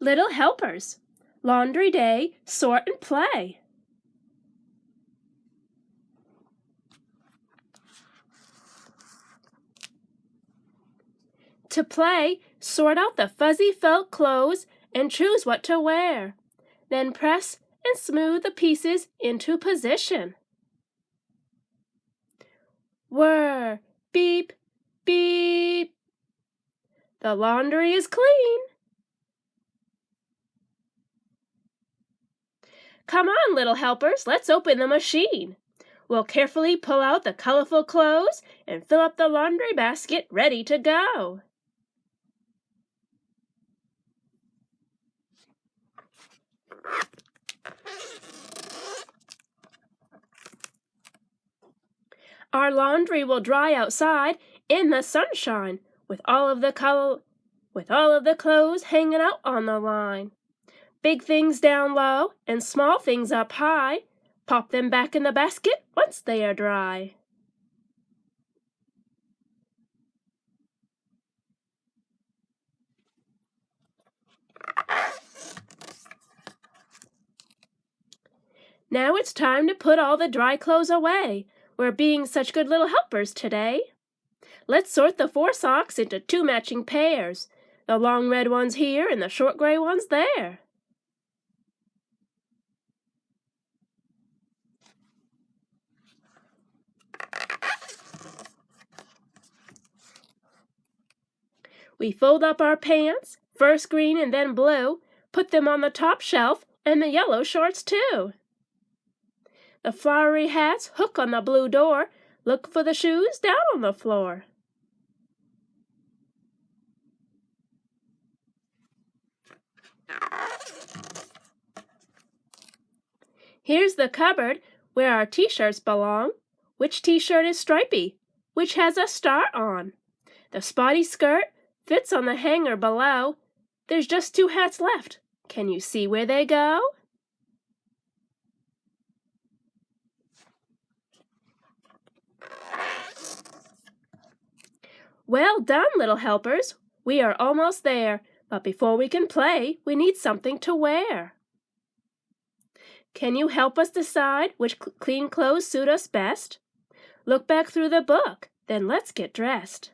Little helpers, laundry day, sort and play. To play, sort out the fuzzy felt clothes and choose what to wear. Then press and smooth the pieces into position. Whir, beep, beep. The laundry is clean. Come on, little helpers, let's open the machine. We'll carefully pull out the colorful clothes and fill up the laundry basket ready to go. Our laundry will dry outside in the sunshine with all of the clothes hanging out on the line. Big things down low and small things up high. Pop them back in the basket once they are dry. Now it's time to put all the dry clothes away. We're being such good little helpers today. Let's sort the 4 socks into 2 matching pairs. The long red ones here and the short gray ones there. We fold up our pants, first green and then blue, put them on the top shelf, and the yellow shorts too. The flowery hats hook on the blue door. Look for the shoes down on the floor. Here's the cupboard where our t-shirts belong. Which t-shirt is stripy? Which has a star on? The spotty skirt fits on the hanger below. There's just 2 hats left. Can you see where they go? Well done, little helpers. We are almost there, but before we can play, we need something to wear. Can you help us decide which clean clothes suit us best? Look back through the book, then let's get dressed.